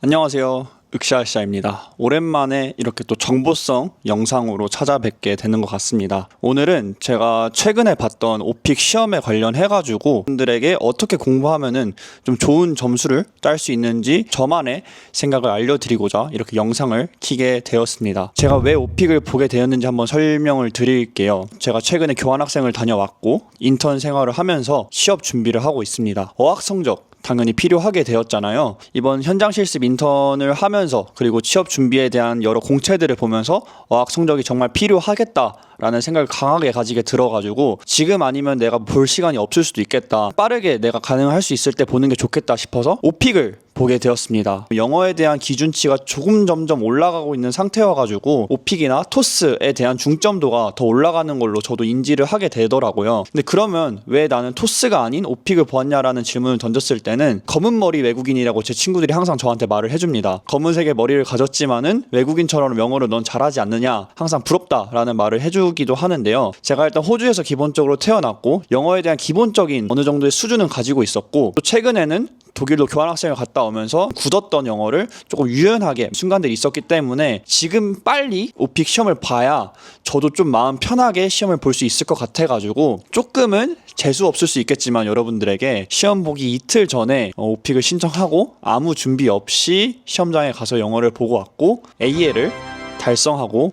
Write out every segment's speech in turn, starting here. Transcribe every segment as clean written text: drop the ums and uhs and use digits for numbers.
안녕하세요. 윾샤으쌰입니다. 오랜만에 이렇게 또 정보성 영상으로 찾아뵙게 되는 것 같습니다. 오늘은 제가 최근에 봤던 오픽 시험에 관련해가지고 분들에게 어떻게 공부하면은 좀 좋은 점수를 딸 수 있는지 저만의 생각을 알려드리고자 이렇게 영상을 켜게 되었습니다. 제가 왜 오픽을 보게 되었는지 한번 설명을 드릴게요. 제가 최근에 교환학생을 다녀왔고 인턴 생활을 하면서 취업 준비를 하고 있습니다. 어학 성적 당연히 필요하게 되었잖아요. 이번 현장 실습 인턴을 하면서 그리고 취업 준비에 대한 여러 공채들을 보면서 어학 성적이 정말 필요하겠다라는 생각을 강하게 가지게 들어가지고 지금 아니면 내가 볼 시간이 없을 수도 있겠다. 빠르게 내가 가능할 수 있을 때 보는 게 좋겠다 싶어서 오픽을 보게 되었습니다. 영어에 대한 기준치가 점점 올라가고 있는 상태여가지고 오픽이나 토스에 대한 중점도가 더 올라가는 걸로 저도 인지를 하게 되더라고요. 근데 그러면 왜 나는 토스가 아닌 오픽을 보았냐라는 질문을 던졌을 때는 검은 머리 외국인이라고 제 친구들이 항상 저한테 말을 해줍니다. 검은색의 머리를 가졌지만은 외국인처럼 영어를 넌 잘하지 않느냐, 항상 부럽다라는 말을 해주기도 하는데요. 제가 일단 호주에서 기본적으로 태어났고 영어에 대한 기본적인 어느 정도의 수준은 가지고 있었고 또 최근에는 독일로 교환학생을 갔다 오면서 굳었던 영어를 조금 유연하게 순간들이 있었기 때문에 지금 빨리 오픽 시험을 봐야 저도 좀 마음 편하게 시험을 볼 수 있을 것 같아가지고 조금은 재수 없을 수 있겠지만 여러분들에게 시험 보기 이틀 전에 오픽을 신청하고 아무 준비 없이 시험장에 가서 영어를 보고 왔고 A를 달성하고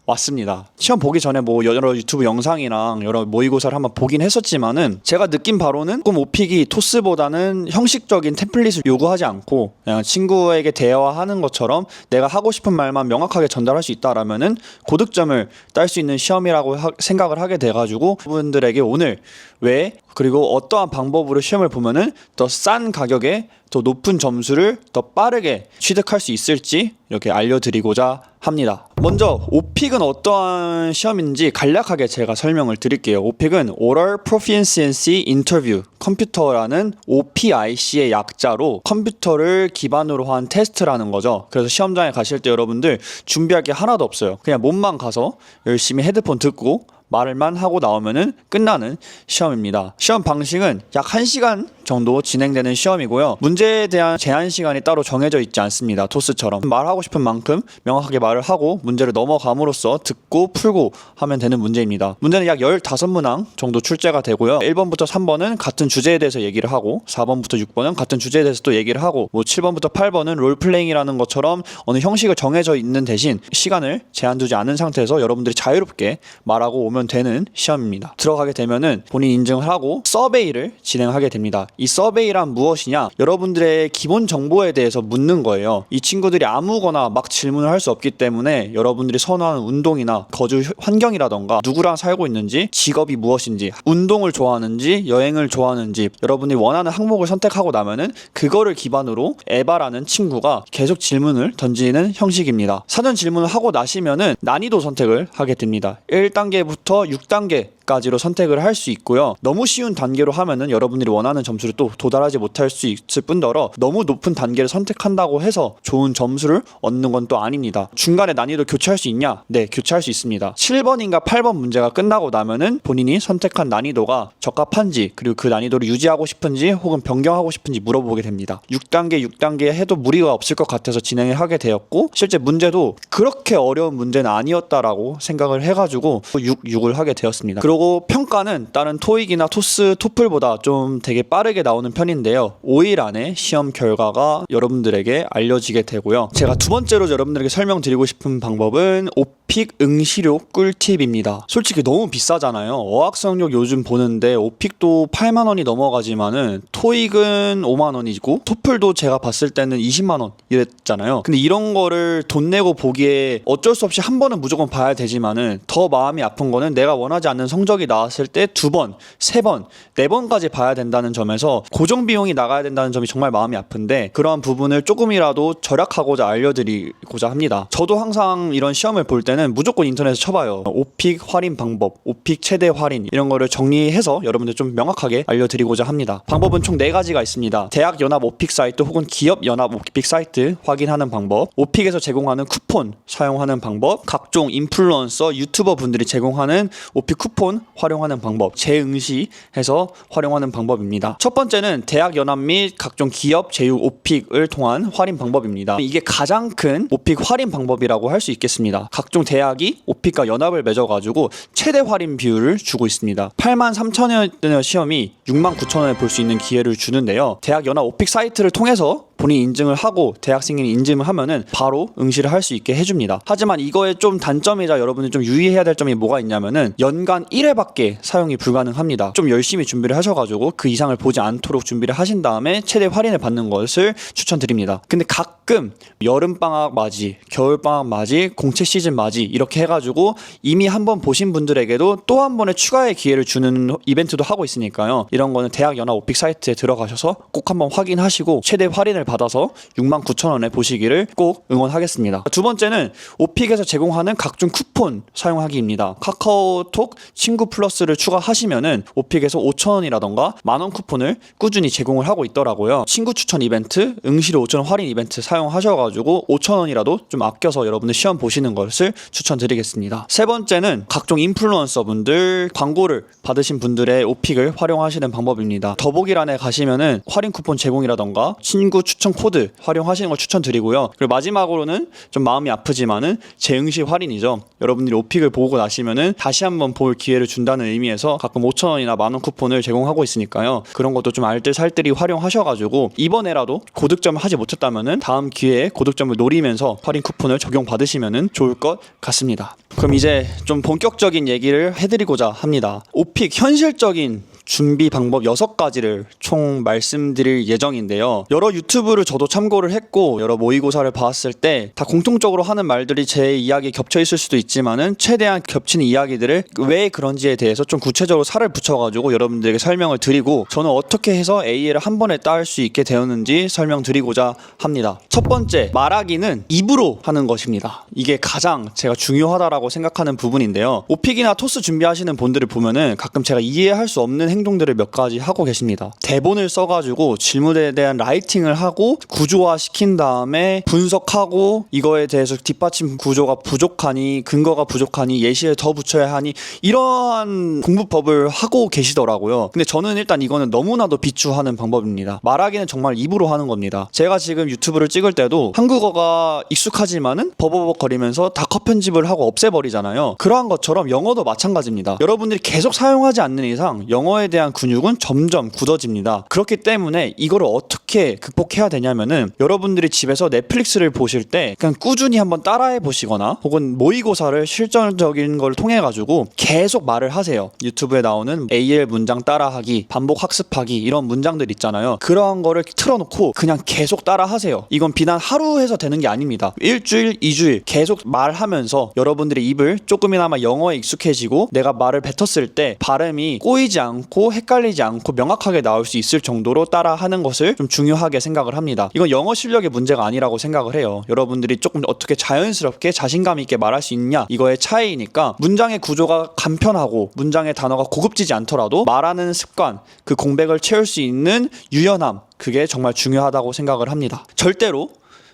왔습니다. 시험 보기 전에 뭐 여러 유튜브 영상이랑 여러 모의고사를 한번 보긴 했었지만은 제가 느낀 바로는 조금 오픽이 토스보다는 형식적인 템플릿을 요구하지 않고 그냥 친구에게 대화하는 것처럼 내가 하고 싶은 말만 명확하게 전달할 수 있다라면은 고득점을 딸 수 있는 시험이라고 생각을 하게 돼가지고 분들에게 오늘 왜 그리고 어떠한 방법으로 시험을 보면은 더 싼 가격에 더 높은 점수를 더 빠르게 취득할 수 있을지 이렇게 알려드리고자 합니다. 먼저 오픽은 어떠한 시험인지 간략하게 제가 설명을 드릴게요. 오픽은 Oral Proficiency Interview 컴퓨터라는 OPIc의 약자로 컴퓨터를 기반으로 한 테스트라는 거죠. 그래서 시험장에 가실 때 여러분들 준비할 게 하나도 없어요. 그냥 몸만 가서 열심히 헤드폰 듣고 말을만 하고 나오면은 끝나는 시험입니다. 시험 방식은 약 1시간 정도 진행되는 시험이고요. 문제에 대한 제한 시간이 따로 정해져 있지 않습니다. 토스처럼 말하고 싶은 만큼 명확하게 말을 하고 문제를 넘어감으로써 듣고 풀고 하면 되는 문제입니다. 문제는 약 15문항 정도 출제가 되고요. 1번부터 3번은 같은 주제에 대해서 얘기를 하고 4번부터 6번은 같은 주제에 대해서 또 얘기를 하고 뭐 7번부터 8번은 롤플레잉이라는 것처럼 어느 형식을 정해져 있는 대신 시간을 제한 두지 않은 상태에서 여러분들이 자유롭게 말하고 오면 되는 시험입니다. 들어가게 되면은 본인 인증을 하고 서베이를 진행하게 됩니다. 이 서베이란 무엇이냐? 여러분들의 기본 정보에 대해서 묻는 거예요. 이 친구들이 아무거나 막 질문을 할 수 없기 때문에 여러분들이 선호하는 운동이나 거주 환경이라던가 누구랑 살고 있는지, 직업이 무엇인지, 운동을 좋아하는지, 여행을 좋아하는지 여러분이 원하는 항목을 선택하고 나면은 그거를 기반으로 에바라는 친구가 계속 질문을 던지는 형식입니다. 사전 질문을 하고 나시면은 난이도 선택을 하게 됩니다. 1단계부터 6단계까지로 선택을 할 수 있고요. 너무 쉬운 단계로 하면은 여러분들이 원하는 점수를 또 도달하지 못할 수 있을 뿐더러 너무 높은 단계를 선택한다고 해서 좋은 점수를 얻는 건 또 아닙니다. 중간에 난이도 교체할 수 있냐? 네, 교체할 수 있습니다. 7번인가 8번 문제가 끝나고 나면은 본인이 선택한 난이도가 적합한지 그리고 그 난이도를 유지하고 싶은지 혹은 변경하고 싶은지 물어보게 됩니다. 6단계 해도 무리가 없을 것 같아서 진행을 하게 되었고 실제 문제도 그렇게 어려운 문제는 아니었다라고 생각을 해가지고 6을 하게 되었습니다. 그리고 평가는 다른 토익이나 토스, 토플보다 좀 되게 빠르게 나오는 편인데요. 5일 안에 시험 결과가 여러분들에게 알려지게 되고요. 제가 두 번째로 여러분들에게 설명드리고 싶은 방법은 오픽 응시료 꿀팁입니다. 솔직히 너무 비싸잖아요. 어학성적 요즘 보는데 오픽도 8만 원이 넘어가지만은 토익은 5만 원이고 토플도 제가 봤을 때는 20만 원 이랬잖아요. 근데 이런 거를 돈 내고 보기에 어쩔 수 없이 한 번은 무조건 봐야 되지만은 더 마음이 아픈 거는 내가 원하지 않는 성적이 나왔을 때 2번, 3번, 4번까지 봐야 된다는 점에서 고정 비용이 나가야 된다는 점이 정말 마음이 아픈데 그러한 부분을 조금이라도 절약하고자 알려드리고자 합니다. 저도 항상 이런 시험을 볼 때는 때는 무조건 인터넷에 쳐봐요. OPIc 할인 방법, OPIc 최대 할인 이런 거를 정리해서 여러분들 좀 명확하게 알려드리고자 합니다. 방법은 총 4가지가 있습니다. 대학 연합 OPIc 사이트 혹은 기업 연합 OPIc 사이트 확인하는 방법, OPIc에서 제공하는 쿠폰 사용하는 방법, 각종 인플루언서 유튜버 분들이 제공하는 OPIc 쿠폰 활용하는 방법, 재응시해서 활용하는 방법입니다. 첫 번째는 대학 연합 및 각종 기업 제휴 OPIc을 통한 할인 방법입니다. 이게 가장 큰 OPIc 할인 방법이라고 할 수 있겠습니다. 각종 대학이 OPIc과 연합을 맺어가지고 최대 할인 비율을 주고 있습니다. 83,000원의 시험이 69,000원에 볼 수 있는 기회를 주는데요. 대학 연합 OPIc 사이트를 통해서 본인 인증을 하고 대학생이 인증을 하면은 바로 응시를 할 수 있게 해줍니다. 하지만 이거의 좀 단점이자 여러분이 좀 유의해야 될 점이 뭐가 있냐면은 연간 1회밖에 사용이 불가능합니다. 좀 열심히 준비를 하셔가지고 그 이상을 보지 않도록 준비를 하신 다음에 최대 할인을 받는 것을 추천드립니다. 근데 가끔 여름방학 맞이, 겨울방학 맞이, 공채 시즌 맞이 이렇게 해가지고 이미 한번 보신 분들에게도 또 한 번의 추가의 기회를 주는 이벤트도 하고 있으니까요. 이런 거는 대학 연합 OPIc 사이트에 들어가셔서 꼭 한번 확인하시고 최대 할인을 받아서 69,000원에 보시기를 꼭 응원하겠습니다. 두 번째는 OPIc에서 제공하는 각종 쿠폰 사용하기입니다. 카카오톡 친구 플러스를 추가하시면은 OPIc에서 5,000원이라던가 만원 쿠폰을 꾸준히 제공을 하고 있더라고요. 친구 추천 이벤트, 응시를 5,000원 할인 이벤트 사용하셔가지고 5,000원이라도 좀 아껴서 여러분들 시험 보시는 것을 추천드리겠습니다. 세 번째는 각종 인플루언서 분들 광고를 받으신 분들의 OPIc을 활용하시는 방법입니다. 더보기란에 가시면은 할인 쿠폰 제공이라던가 친구 추천 코드 활용하시는 걸 추천드리고요. 그리고 마지막으로는 좀 마음이 아프지만은 재응시 할인이죠. 여러분들이 OPIc을 보고 나시면은 다시 한번 볼 기회를 준다는 의미에서 가끔 5,000원이나 만원 쿠폰을 제공하고 있으니까요. 그런 것도 좀 알뜰살뜰히 활용하셔가지고 이번에라도 고득점을 하지 못했다면은 다음 기회에 고득점을 노리면서 할인 쿠폰을 적용받으시면은 좋을 것 같습니다. 그럼 이제 좀 본격적인 얘기를 해드리고자 합니다. OPIc 현실적인 준비 방법 6가지를 총 말씀드릴 예정인데요. 여러 유튜브를 저도 참고를 했고 여러 모의고사를 봤을 때 다 공통적으로 하는 말들이 제 이야기에 겹쳐 있을 수도 있지만은 최대한 겹치는 이야기들을 왜 그런지에 대해서 좀 구체적으로 살을 붙여가지고 여러분들에게 설명을 드리고 저는 어떻게 해서 A를 한 번에 따을 수 있게 되었는지 설명드리고자 합니다. 첫 번째, 말하기는 입으로 하는 것입니다. 이게 가장 제가 중요하다라고 생각하는 부분인데요. OPIc이나 토스 준비하시는 분들을 보면은 가끔 제가 이해할 수 없는 행동들을 몇 가지 하고 계십니다. 대본을 써가지고 질문에 대한 라이팅을 하고 구조화시킨 다음에 분석하고 이거에 대해서 뒷받침 구조가 부족하니 근거가 부족하니 예시를 더 붙여야 하니 이러한 공부법을 하고 계시더라고요. 근데 저는 일단 이거는 너무나도 비추하는 방법입니다. 말하기는 정말 입으로 하는 겁니다. 제가 지금 유튜브를 찍을 때도 한국어가 익숙하지만은 버벅거리면서 다 컷 편집을 하고 없애버리잖아요. 그러한 것처럼 영어도 마찬가지입니다. 여러분들이 계속 사용하지 않는 이상 영어에 대한 근육은 점점 굳어집니다. 그렇기 때문에 이거를 어떻게 극복해야 되냐면은 여러분들이 집에서 넷플릭스를 보실 때 그냥 꾸준히 한번 따라해 보시거나 혹은 모의고사를 실전적인 걸 통해 가지고 계속 말을 하세요. 유튜브에 나오는 AL 문장 따라하기, 반복 학습하기 이런 문장들 있잖아요. 그러한 거를 틀어놓고 그냥 계속 따라하세요. 이건 비단 하루 해서 되는 게 아닙니다. 일주일, 2주일 계속 말하면서 여러분들의 입을 조금이나마 영어에 익숙해지고 내가 말을 뱉었을 때 발음이 꼬이지 않고 헷갈리지 않고 명확하게 나올 수 있을 정도로 따라하는 것을 좀 중요하게 생각을 합니다. 이건 영어 실력의 문제가 아니라고 생각을 해요. 여러분들이 조금 어떻게 자연스럽게 자신감 있게 말할 수 있냐 이거의 차이니까 문장의 구조가 간편하고 문장의 단어가 고급지지 않더라도 말하는 습관, 그 공백을 채울 수 있는 유연함 그게 정말 중요하다고 생각을 합니다. 절대로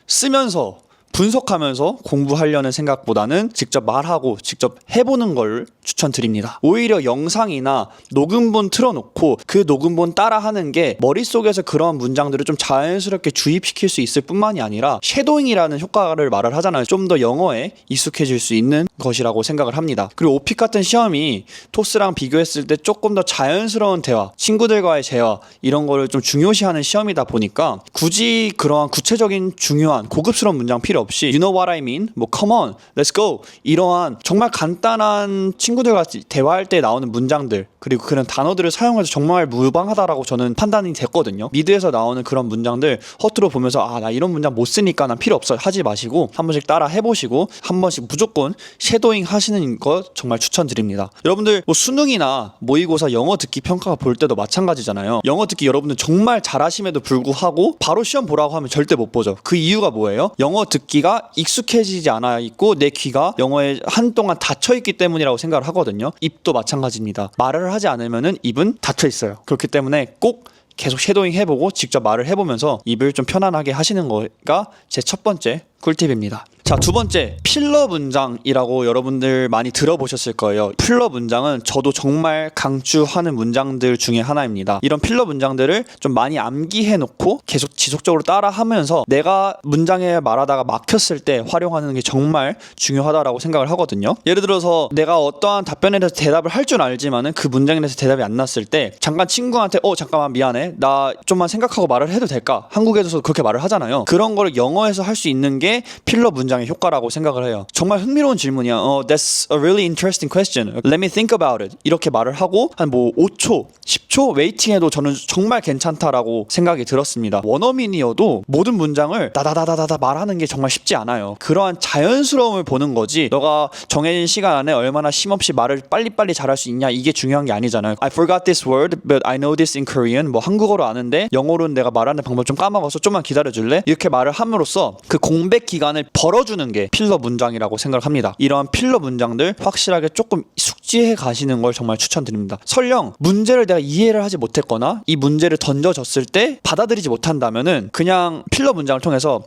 쓰면서 분석하면서 공부하려는 생각보다는 직접 말하고 직접 해보는 걸 추천드립니다. 오히려 영상이나 녹음본 틀어놓고 그 녹음본 따라하는 게 머릿속에서 그런 문장들을 좀 자연스럽게 주입시킬 수 있을 뿐만이 아니라 섀도잉이라는 효과를 말을 하잖아요. 좀 더 영어에 익숙해질 수 있는 것이라고 생각을 합니다. 그리고 OPIc 같은 시험이 토스랑 비교했을 때 조금 더 자연스러운 대화, 친구들과의 대화 이런 거를 좀 중요시하는 시험이다 보니까 굳이 그러한 구체적인 중요한 고급스러운 문장 필요 없이 You know what I mean? 뭐 come on, let's go 이러한 정말 간단한 친구들과 대화할 때 나오는 문장들 그리고 그런 단어들을 사용해서 정말 무방하다라고 저는 판단이 됐거든요. 미드에서 나오는 그런 문장들 허투루 보면서 나 이런 문장 못 쓰니까 난 필요 없어 하지 마시고 한 번씩 따라 해보시고 한 번씩 무조건 섀도잉 하시는 거 정말 추천드립니다. 여러분들 뭐 수능이나 모의고사 영어 듣기 평가 볼 때도 마찬가지잖아요. 영어 듣기 여러분들 정말 잘하심에도 불구하고 바로 시험 보라고 하면 절대 못 보죠. 그 이유가 뭐예요? 영어 듣기가 익숙해지지 않아 있고 내 귀가 영어에 한동안 닫혀 있기 때문이라고 생각을 하거든요. 입도 마찬가지입니다. 말을 하지 않으면은 입은 닫혀 있어요. 그렇기 때문에 꼭 계속 섀도잉 해보고 직접 말을 해보면서 입을 좀 편안하게 하시는 거가 제 첫 번째 꿀팁입니다. 자, 두 번째, 필러 문장이라고 여러분들 많이 들어보셨을 거예요. 필러 문장은 저도 정말 강추하는 문장들 중에 하나입니다. 이런 필러 문장들을 좀 많이 암기해 놓고 계속 지속적으로 따라 하면서 내가 문장에 말하다가 막혔을 때 활용하는 게 정말 중요하다라고 생각을 하거든요. 예를 들어서 내가 어떠한 답변에 대해서 대답을 할 줄 알지만은 그 문장에 대해서 대답이 안 났을 때 잠깐 친구한테 잠깐만 미안해, 나 좀만 생각하고 말을 해도 될까? 한국에서 그렇게 말을 하잖아요. 그런 거를 영어에서 할 수 있는 게 필러 문장의 효과라고 생각을 해요. 정말 흥미로운 질문이야. That's a really interesting question. Let me think about it. 이렇게 말을 하고 한 뭐 5초, 10초 웨이팅해도 저는 정말 괜찮다라고 생각이 들었습니다. 원어민이어도 모든 문장을 다다다다다 말하는 게 정말 쉽지 않아요. 그러한 자연스러움을 보는 거지 너가 정해진 시간 안에 얼마나 쉼없이 말을 빨리빨리 잘할 수 있냐 이게 중요한 게 아니잖아요. I forgot this word but I know this in Korean. 뭐 한국어로 아는데 영어로는 내가 말하는 방법 좀 까먹어서 좀만 기다려줄래? 이렇게 말을 함으로써 그 공백 기간을 벌어주는 게 필러 문장이라고 생각을 합니다. 이러한 필러 문장들 확실하게 조금 숙지해 가시는 걸 정말 추천드립니다. 설령 문제를 내가 이해를 하지 못했거나 이 문제를 던져졌을 때 받아들이지 못한다면은 그냥 필러 문장을 통해서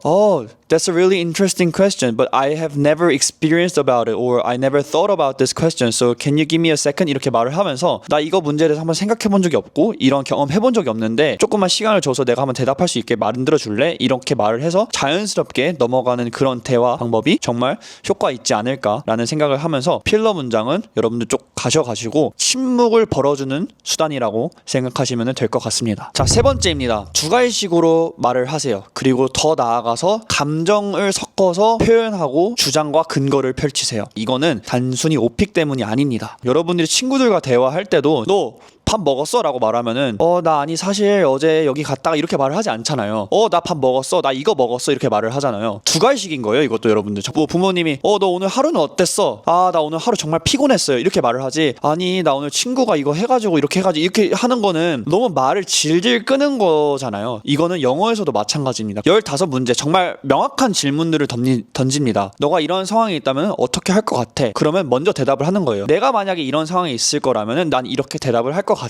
That's a really interesting question, but I have never experienced about it or I never thought about this question. So can you give me a second? 이렇게 말을 하면서 나 이거 문제에 대해서 한번 생각해 본 적이 없고 이런 경험 해본 적이 없는데 조금만 시간을 줘서 내가 한번 대답할 수 있게 만들어 줄래? 이렇게 말을 해서 자연스럽게 넘어가는 그런 대화 방법이 정말 효과 있지 않을까라는 생각을 하면서 필러 문장은 여러분들 쭉 가셔가시고 침묵을 벌어주는 수단이라고 생각하시면 될 것 같습니다. 자, 세 번째입니다. 두괄식으로 말을 하세요. 그리고 더 나아가서 감정을 섞어서 표현하고 주장과 근거를 펼치세요. 이거는 단순히 오픽 때문이 아닙니다. 여러분들이 친구들과 대화할 때도 너 밥 먹었어? 라고 말하면은 나 아니 사실 어제 여기 갔다가 이렇게 말을 하지 않잖아요. 나 밥 먹었어? 나 이거 먹었어? 이렇게 말을 하잖아요. 두괄식인 거예요. 이것도 여러분들. 부모님이 너 오늘 하루는 어땠어? 나 오늘 하루 정말 피곤했어요. 이렇게 말을 하지. 아니 나 오늘 친구가 이거 해가지고 이렇게 해가지고 이렇게 하는 거는 너무 말을 질질 끄는 거잖아요. 이거는 영어에서도 마찬가지입니다. 15문제 정말 명확한 질문들을 던집니다. 너가 이런 상황이 있다면 어떻게 할 것 같아? 그러면 먼저 대답을 하는 거예요. 내가 만약에 이런 상황이 있을 거라면은 난 이렇게 대답을 할 것 같아.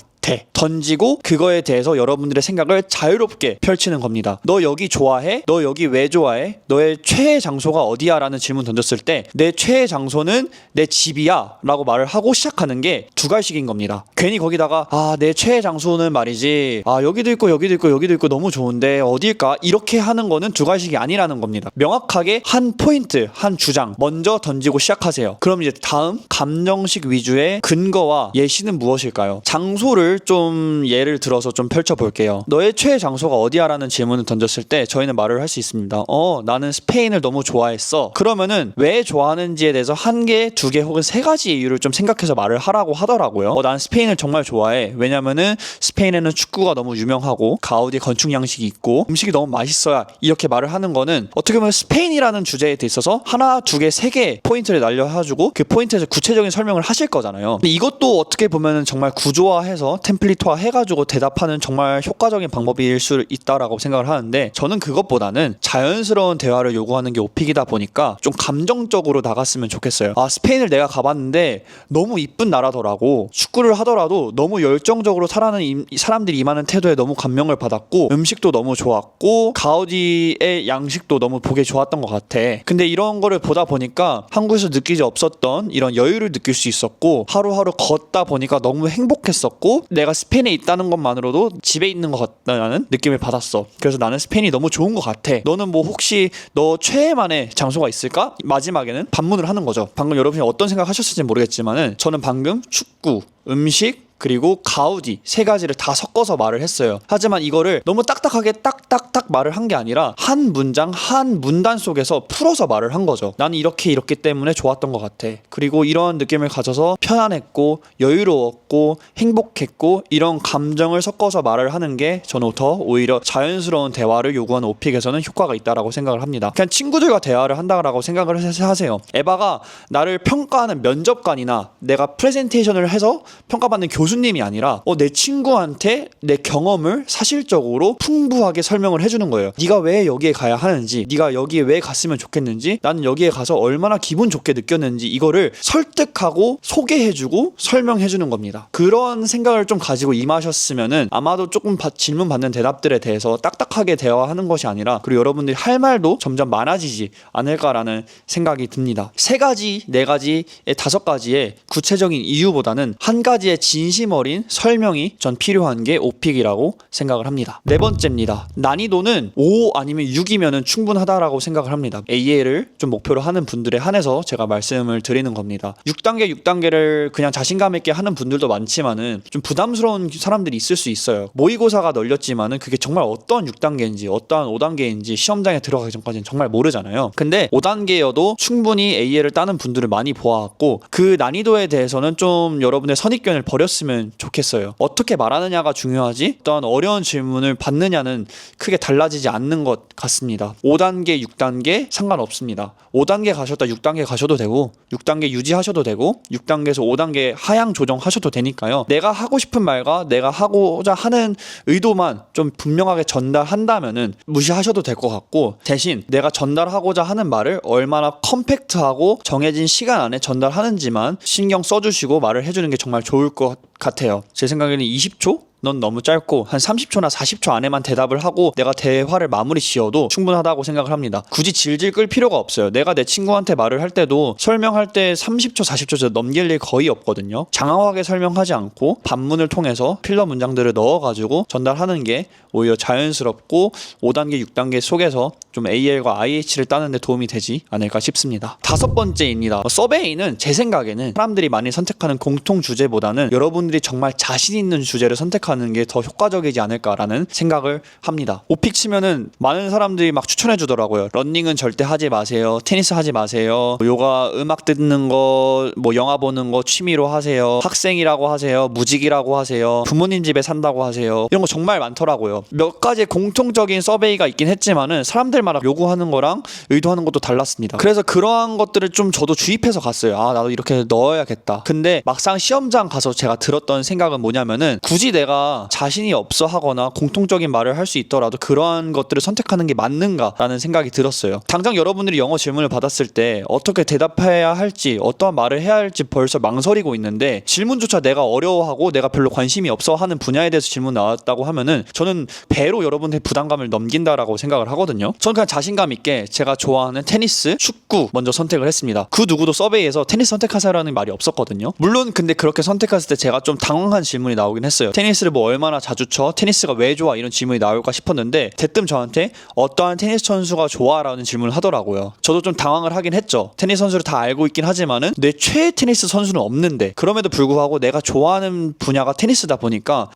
던지고 그거에 대해서 여러분들의 생각을 자유롭게 펼치는 겁니다. 너 여기 좋아해? 너 여기 왜 좋아해? 너의 최애 장소가 어디야? 라는 질문 던졌을 때 내 최애 장소는 내 집이야 라고 말을 하고 시작하는 게 두괄식인 겁니다. 괜히 거기다가 내 최애 장소는 말이지 여기도 있고 여기도 있고 여기도 있고 너무 좋은데 어디일까? 이렇게 하는 거는 두괄식이 아니라는 겁니다. 명확하게 한 포인트, 한 주장 먼저 던지고 시작하세요. 그럼 이제 다음 감정식 위주의 근거와 예시는 무엇일까요? 장소를 좀 예를 들어서 좀 펼쳐볼게요. 너의 최애 장소가 어디야? 라는 질문을 던졌을 때 저희는 말을 할 수 있습니다. 나는 스페인을 너무 좋아했어. 그러면은 왜 좋아하는지에 대해서 한 개, 두 개 혹은 세 가지 이유를 좀 생각해서 말을 하라고 하더라고요. 난 스페인을 정말 좋아해. 왜냐면은 스페인에는 축구가 너무 유명하고 가우디 건축 양식이 있고 음식이 너무 맛있어야 이렇게 말을 하는 거는 어떻게 보면 스페인이라는 주제에 있어서 하나, 두 개, 세 개 포인트를 날려가지고 그 포인트에서 구체적인 설명을 하실 거잖아요. 근데 이것도 어떻게 보면은 정말 구조화해서 템플릿화 해가지고 대답하는 정말 효과적인 방법일 수 있다라고 생각을 하는데 저는 그것보다는 자연스러운 대화를 요구하는 게 오픽이다 보니까 좀 감정적으로 나갔으면 좋겠어요. 스페인을 내가 가봤는데 너무 이쁜 나라더라고. 축구를 하더라도 너무 열정적으로 사람들이 임하는 태도에 너무 감명을 받았고 음식도 너무 좋았고 가우디의 양식도 너무 보기 좋았던 것 같아. 근데 이런 거를 보다 보니까 한국에서 느끼지 없었던 이런 여유를 느낄 수 있었고 하루하루 걷다 보니까 너무 행복했었고 내가 스페인에 있다는 것만으로도 집에 있는 것 같다는 느낌을 받았어. 그래서 나는 스페인이 너무 좋은 것 같아. 너는 뭐 혹시 너 최애만의 장소가 있을까? 마지막에는 반문을 하는 거죠. 방금 여러분이 어떤 생각 하셨을지 모르겠지만은 저는 방금 축구, 음식, 그리고 가우디 세 가지를 다 섞어서 말을 했어요. 하지만 이거를 너무 딱딱하게 딱딱딱 말을 한 게 아니라 한 문장 한 문단 속에서 풀어서 말을 한 거죠. 나는 이렇기 때문에 좋았던 것 같아. 그리고 이런 느낌을 가져서 편안했고 여유로웠고 행복했고 이런 감정을 섞어서 말을 하는 게 저는 더 오히려 자연스러운 대화를 요구하는 오픽에서는 효과가 있다라고 생각을 합니다. 그냥 친구들과 대화를 한다라고 생각을 하세요. 에바가 나를 평가하는 면접관이나 내가 프레젠테이션을 해서 평가받는 교수님이 아니라 내 친구한테 내 경험을 사실적으로 풍부하게 설명을 해주는 거예요. 네가 왜 여기에 가야 하는지, 네가 여기에 왜 갔으면 좋겠는지, 나는 여기에 가서 얼마나 기분 좋게 느꼈는지 이거를 설득하고 소개해주고 설명해주는 겁니다. 그런 생각을 좀 가지고 임하셨으면은 아마도 조금 질문 받는 대답들에 대해서 딱딱하게 대화하는 것이 아니라 그리고 여러분들이 할 말도 점점 많아지지 않을까라는 생각이 듭니다. 3가지, 4가지, 5가지의 구체적인 이유보다는 한 가지의 진심 어린 설명이 전 필요한 게 오픽이라고 생각을 합니다. 4번째입니다. 난이도는 5 아니면 6이면 충분하다라고 생각을 합니다. AA를 좀 목표로 하는 분들에 한해서 제가 말씀을 드리는 겁니다. 6단계를 그냥 자신감 있게 하는 분들도 많지만은 좀 부담스러운 사람들이 있을 수 있어요. 모의고사가 널렸지만은 그게 정말 어떤 6단계인지 어떠한 5단계인지 시험장에 들어가기 전까지는 정말 모르잖아요. 근데 5단계여도 충분히 AA를 따는 분들을 많이 보아왔고 그 난이도에 대해서는 좀 여러분의 선입견을 버렸으면 좋겠어요. 어떻게 말하느냐가 중요하지 어떠한 어려운 질문을 받느냐는 크게 달라지지 않는 것 같습니다. 5단계, 6단계 상관없습니다. 5단계 가셨다 6단계 가셔도 되고 6단계 유지하셔도 되고 6단계에서 5단계 하향 조정하셔도 되니까요. 내가 하고 싶은 말과 내가 하고자 하는 의도만 좀 분명하게 전달한다면은 무시하셔도 될 것 같고 대신 내가 전달하고자 하는 말을 얼마나 컴팩트하고 정해진 시간 안에 전달하는지만 신경 써주시고 말을 해주는 게 정말 좋을 것 같아요. 제 생각에는 20초? 넌 너무 짧고 한 30초나 40초 안에만 대답을 하고 내가 대화를 마무리 지어도 충분하다고 생각을 합니다. 굳이 질질 끌 필요가 없어요. 내가 내 친구한테 말을 할 때도 설명할 때 30초 40초 넘길 일 거의 없거든요. 장황하게 설명하지 않고 반문을 통해서 필러 문장들을 넣어가지고 전달하는 게 오히려 자연스럽고 5단계 6단계 속에서 좀 AL과 IH를 따는 데 도움이 되지 않을까 싶습니다. 5번째입니다. 서베이는 제 생각에는 사람들이 많이 선택하는 공통 주제보다는 여러분들이 정말 자신 있는 주제를 선택하는 게 더 효과적이지 않을까라는 생각을 합니다. 오픽 치면은 많은 사람들이 막 추천해 주더라고요. 러닝은 절대 하지 마세요. 테니스 하지 마세요. 요가, 음악 듣는 거, 영화 보는 거 취미로 하세요. 학생이라고 하세요. 무직이라고 하세요. 부모님 집에 산다고 하세요. 이런 거 정말 많더라고요. 몇 가지 공통적인 서베이가 있긴 했지만은 사람들마다 요구하는 거랑 의도하는 것도 달랐습니다. 그래서 그러한 것들을 좀 저도 주입해서 갔어요. 나도 이렇게 넣어야겠다. 근데 막상 시험장 가서 제가 들었던 생각은 뭐냐면은 굳이 내가 자신이 없어 하거나 공통적인 말을 할 수 있더라도 그러한 것들을 선택하는 게 맞는가라는 생각이 들었어요. 당장 여러분들이 영어 질문을 받았을 때 어떻게 대답해야 할지 어떠한 말을 해야 할지 벌써 망설이고 있는데 질문조차 내가 어려워하고 내가 별로 관심이 없어 하는 분야에 대해서 질문 나왔다고 하면은 저는 배로 여러분들의 부담감을 넘긴다라고 생각을 하거든요. 저는 그냥 자신감 있게 제가 좋아하는 테니스, 축구 먼저 선택을 했습니다. 그 누구도 서베이에서 테니스 선택하세요라는 말이 없었거든요. 물론 근데 그렇게 선택했을 때 제가 좀 당황한 질문이 나오긴 했어요. 테니스를 얼마나 자주 쳐? 테니스가 왜 좋아? 이런 질문이 나올까 싶었는데 대뜸 저한테 어떠한 테니스 선수가 좋아? 라는 질문을 하더라고요. 저도 좀 당황을 하긴 했죠. 테니스 선수를 다 알고 있긴 하지만은 내 최애 테니스 선수는 없는데 그럼에도 불구하고 내가 좋아하는 분야가 테니스다 보니까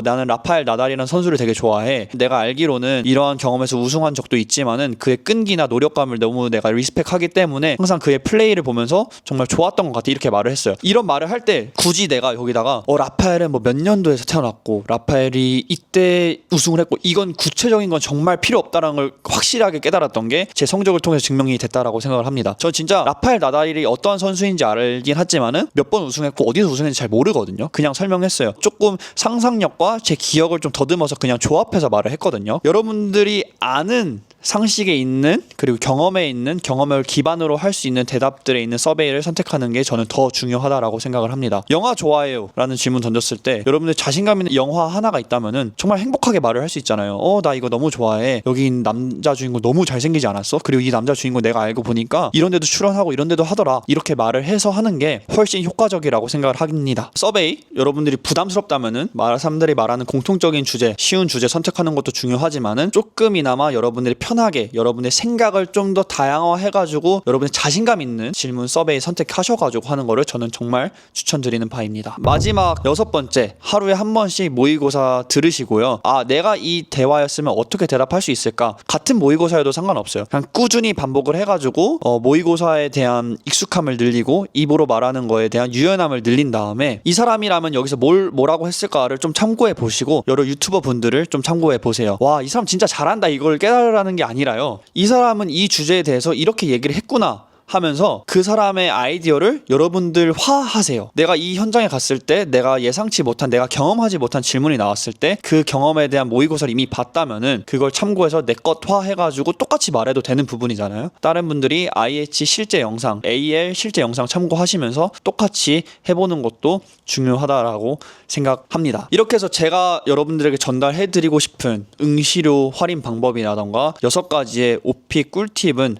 나는 라파엘 나달이라는 선수를 되게 좋아해. 내가 알기로는 이러한 경험에서 우승한 적도 있지만은 그의 끈기나 노력감을 너무 내가 리스펙하기 때문에 항상 그의 플레이를 보면서 정말 좋았던 것 같아. 이렇게 말을 했어요. 이런 말을 할 때 굳이 내가 여기다가 라파엘은 몇 년도에서 태어났고 라파엘이 이때 우승을 했고 이건 구체적인 건 정말 필요 없다는 걸 확실하게 깨달았던 게 제 성적을 통해서 증명이 됐다라고 생각을 합니다. 저 진짜 라파엘 나달이 어떠한 선수인지 알긴 하지만은 몇 번 우승했고 어디서 우승했는지 잘 모르거든요. 그냥 설명했어요. 조금 상상력과 제 기억을 좀 더듬어서 그냥 조합해서 말을 했거든요. 여러분들이 아는 상식에 있는 그리고 경험에 있는 경험을 기반으로 할 수 있는 대답들에 있는 서베이를 선택하는 게 저는 더 중요하다라고 생각을 합니다. 영화 좋아해요? 라는 질문 던졌을 때 여러분들 자신감 있는 영화 하나가 있다면은 정말 행복하게 말을 할 수 있잖아요. 나 이거 너무 좋아해. 여기 남자 주인공 너무 잘생기지 않았어? 그리고 이 남자 주인공 내가 알고 보니까 이런 데도 출연하고 이런 데도 하더라. 이렇게 말을 해서 하는 게 훨씬 효과적이라고 생각을 합니다. 서베이 여러분들이 부담스럽다면은 사람들이 말하는 공통적인 주제, 쉬운 주제 선택하는 것도 중요하지만은 조금이나마 여러분들이 편하게 여러분의 생각을 좀 더 다양화해가지고 여러분의 자신감 있는 질문 서베이 선택하셔가지고 하는 거를 저는 정말 추천드리는 바입니다. 마지막 6번째, 하루에 한 번씩 모의고사 들으시고요. 내가 이 대화였으면 어떻게 대답할 수 있을까? 같은 모의고사여도 상관없어요. 그냥 꾸준히 반복을 해가지고 모의고사에 대한 익숙함을 늘리고 입으로 말하는 거에 대한 유연함을 늘린 다음에 이 사람이라면 여기서 뭐라고 했을까를 좀 참고해 보시고 여러 유튜버 분들을 좀 참고해 보세요. 와, 이 사람 진짜 잘한다 이걸 깨달으라는 게 아니라요. 이 사람은 이 주제에 대해서 이렇게 얘기를 했구나 하면서 그 사람의 아이디어를 여러분들 화하세요. 내가 이 현장에 갔을 때 내가 예상치 못한, 내가 경험하지 못한 질문이 나왔을 때 그 경험에 대한 모의고사를 이미 봤다면은 그걸 참고해서 내 것화 해가지고 똑같이 말해도 되는 부분이잖아요. 다른 분들이 IH 실제 영상, AL 실제 영상 참고하시면서 똑같이 해보는 것도 중요하다라고 생각합니다. 이렇게 해서 제가 여러분들에게 전달해드리고 싶은 응시료 할인 방법이라던가 6가지의 OPIc 꿀팁은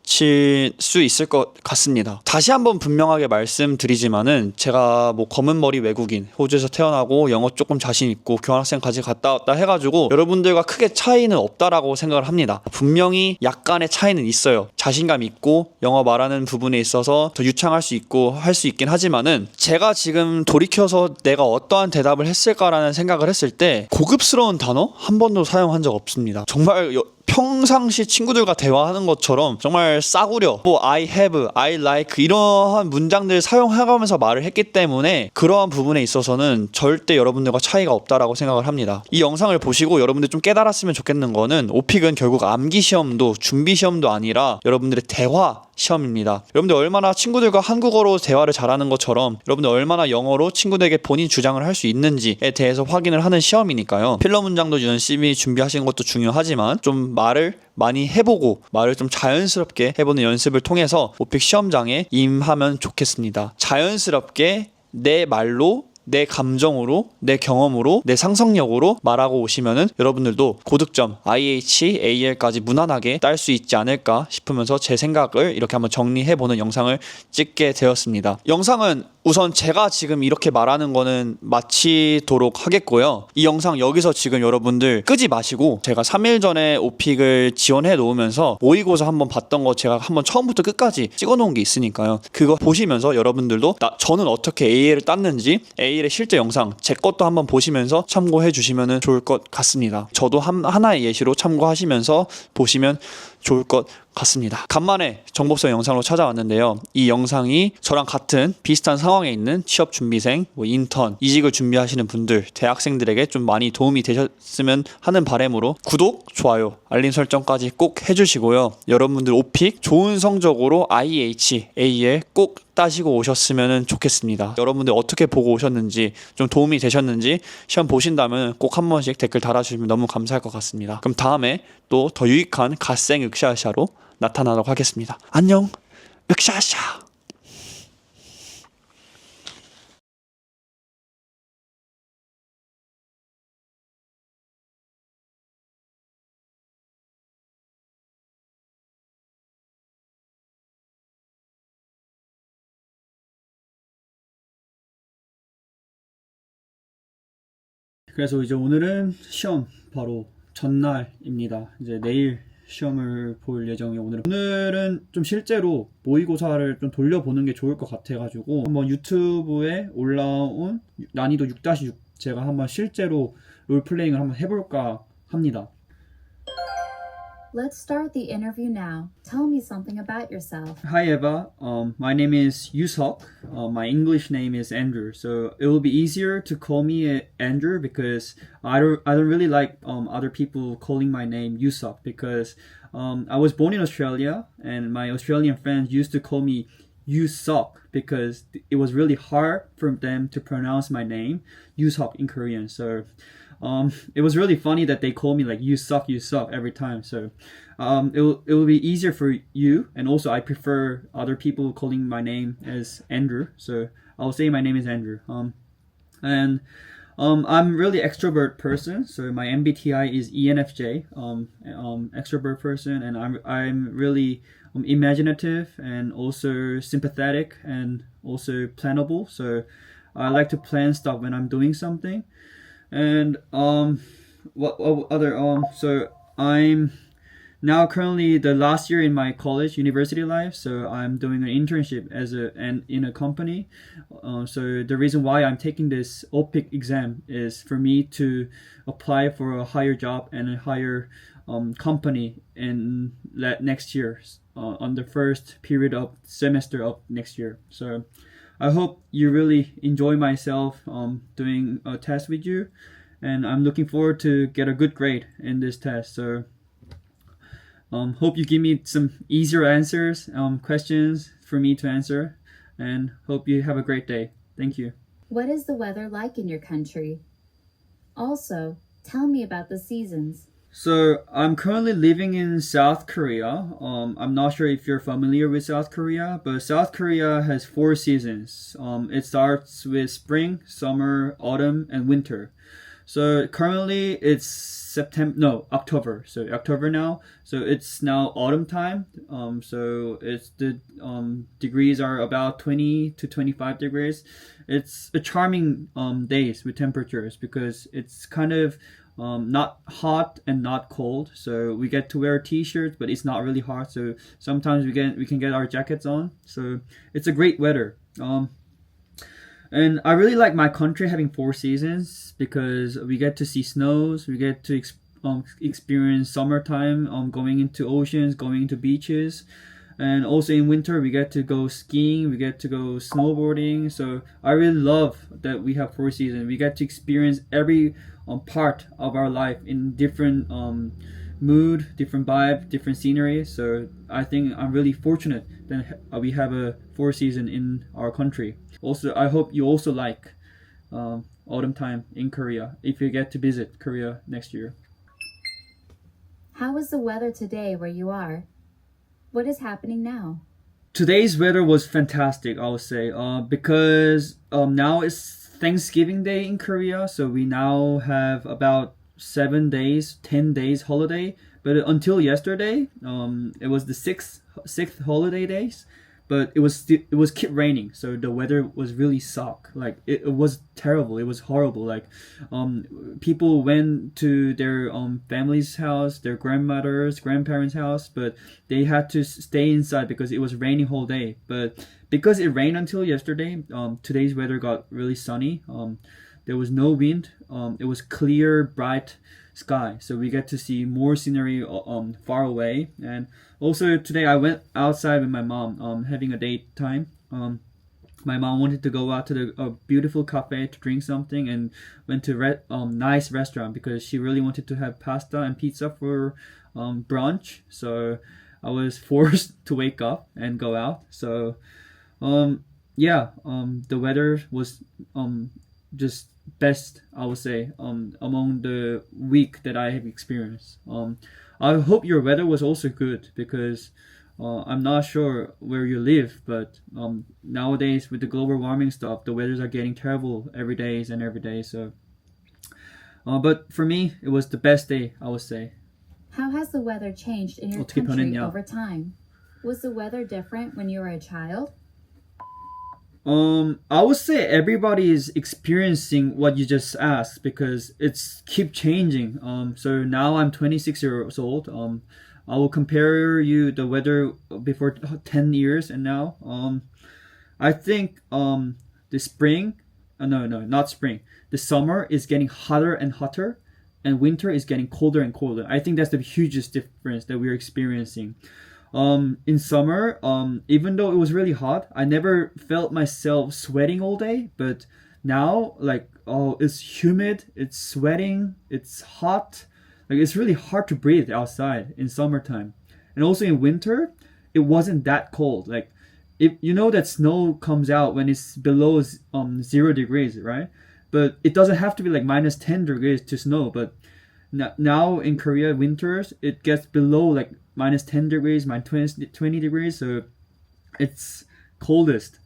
칠 수 있을 것 같습니다. 다시 한번 분명하게 말씀드리지만은 제가 뭐 검은 머리 외국인, 호주에서 태어나고 영어 조금 자신 있고 교환학생까지 갔다 왔다 해가지고 여러분들과 크게 차이는 없다라고 생각을 합니다. 분명히 약간의 차이는 있어요. 자신감 있고 영어 말하는 부분에 있어서 더 유창할 수 있고 할 수 있긴 하지만은 제가 지금 돌이켜서 내가 어떠한 대답을 했을까라는 생각을 했을 때 고급스러운 단어 한 번도 사용한 적 없습니다. 정말 평상시 친구들과 대화하는 것처럼 정말 싸구려 I have, I like 이러한 문장들 사용해가면서 말을 했기 때문에 그러한 부분에 있어서는 절대 여러분들과 차이가 없다라고 생각을 합니다. 이 영상을 보시고 여러분들 좀 깨달았으면 좋겠는 거는 OPIc은 결국 암기 시험도 준비 시험도 아니라 여러분들의 대화 시험입니다. 여러분들 얼마나 친구들과 한국어로 대화를 잘하는 것처럼 여러분들 얼마나 영어로 친구들에게 본인 주장을 할 수 있는지에 대해서 확인을 하는 시험이니까요. 필러문장도 열심히 준비하시는 것도 중요하지만 좀 말을 많이 해보고 말을 좀 자연스럽게 해보는 연습을 통해서 OPIc 시험장에 임하면 좋겠습니다. 자연스럽게 내 말로, 내 감정으로, 내 경험으로, 내 상상력으로 말하고 오시면은 여러분들도 고득점 IH, AL까지 무난하게 딸 수 있지 않을까 싶으면서 제 생각을 이렇게 한번 정리해보는 영상을 찍게 되었습니다. 영상은 우선 제가 지금 이렇게 말하는 거는 마치도록 하겠고요. 이 영상 여기서 지금 여러분들 끄지 마시고 제가 3일 전에 OPIc을 지원해 놓으면서 모의고사 한번 봤던 거 제가 한번 처음부터 끝까지 찍어 놓은 게 있으니까요. 그거 보시면서 여러분들도 저는 어떻게 AL을 땄는지 AL의 실제 영상 제 것도 한번 보시면서 참고해 주시면 좋을 것 같습니다. 저도 하나의 예시로 참고하시면서 보시면 좋을 것 같습니다. 간만에 정보성 영상으로 찾아왔는데요. 이 영상이 저랑 같은 비슷한 상황에 있는 취업 준비생, 인턴, 이직을 준비하시는 분들, 대학생들에게 좀 많이 도움이 되셨으면 하는 바람으로 구독, 좋아요, 알림 설정까지 꼭 해주시고요. 여러분들 OPIc 좋은 성적으로 IH, AL 꼭 따시고 오셨으면 좋겠습니다. 여러분들 어떻게 보고 오셨는지 좀 도움이 되셨는지 시험 보신다면 꼭 한 번씩 댓글 달아주시면 너무 감사할 것 같습니다. 그럼 다음에 또 더 유익한 갓생 윾샤으쌰로 나타나도록 하겠습니다. 안녕, 윾샤으쌰. 그래서 이제 오늘은 시험 바로 전날입니다. 이제 내일 시험을 볼 예정이에요. 오늘은 좀 실제로 모의고사를 좀 돌려보는 게 좋을 것 같아가지고 한번 유튜브에 올라온 난이도 6-6 제가 한번 실제로 롤플레잉을 한번 해볼까 합니다. Let's start the interview now. Tell me something about yourself. Hi Eva, my name is Yusok. My English name is Andrew, so it will be easier to call me Andrew because I don't really like other people calling my name Yusok because I was born in Australia and my Australian friends used to call me Yusok because it was really hard for them to pronounce my name Yusok in Korean. So it was really funny that they call me like you suck every time. So it will be easier for you, and also I prefer other people calling my name as Andrew. So I'll say my name is Andrew. And I'm really extrovert person. So my MBTI is ENFJ. Extrovert person, and I'm really imaginative and also sympathetic and also plannable. So I like to plan stuff when I'm doing something. And what other so I'm now currently the last year in my college university life, so I'm doing an internship in a company. So the reason why I'm taking this OPIc exam is for me to apply for a higher job and a higher company in next year, on the first period of semester of next year. So I hope you really enjoy myself doing a test with you, and I'm looking forward to get a good grade in this test. So hope you give me some easier answers, questions for me to answer, and hope you have a great day. Thank you. What is the weather like in your country? Also, tell me about the seasons. So I'm currently living in South Korea. I'm not sure if you're familiar with South Korea, but South Korea has 4 seasons. It starts with spring, summer, autumn, and winter. So currently it's October. So October now. So it's now autumn time. So it's the degrees are about 20 to 25 degrees. It's a charming days with temperatures because it's kind of not hot and not cold, so we get to wear t-shirts, but it's not really hot. So sometimes we can get our jackets on. So it's a great weather. And I really like my country having 4 seasons because we get to see snows, we get to experience summertime, going into oceans, going into beaches. And also in winter, we get to go skiing, we get to go snowboarding. So I really love that we have 4 seasons. We get to experience every part of our life in different mood, different vibe, different scenery. So I think I'm really fortunate that we have a 4 season in our country. Also, I hope you also like autumn time in Korea if you get to visit Korea next year. How is the weather today where you are? What is happening now? Today's weather was fantastic, I would say, because now it's Thanksgiving Day in Korea, so we now have about 10 days holiday. But until yesterday, it was the sixth holiday days, but it was keep raining, so the weather was really suck. Like it was terrible. It was horrible. Like people went to their family's house, their grandparents' house, but they had to stay inside because it was raining whole day. But because it rained until yesterday, today's weather got really sunny. There was no wind. It was clear, bright sky, so we get to see more scenery far away. And also today I went outside with my mom, having a date time. My mom wanted to go out to a beautiful cafe to drink something, and went to nice restaurant because she really wanted to have pasta and pizza for brunch. So I was forced to wake up and go out. So the weather was just best, I would say, among the week that I have experienced. I hope your weather was also good because I'm not sure where you live, but nowadays with the global warming stuff, the weathers are getting terrible every day. So, but for me, it was the best day, I would say. How has the weather changed in your 어떻게 country 변했냐? over time? Was the weather different when you were a child? I would say everybody is experiencing what you just asked because it's keep changing. So now I'm 26 years old. I will compare you the weather before 10 years and now. I think the spring, not spring. The summer is getting hotter and hotter, and winter is getting colder and colder. I think that's the hugest difference that we're experiencing. In summer, even though it was really hot, I never felt myself sweating all day. But now, it's humid, it's sweating, it's hot. Like it's really hard to breathe outside in summertime. And also in winter, it wasn't that cold. Like, if you know that snow comes out when it's below 0 degrees, right? But it doesn't have to be like minus 10 degrees to snow. But now in Korea, winters, it gets below like minus 10 degrees, minus 20 degrees. So it's coldest.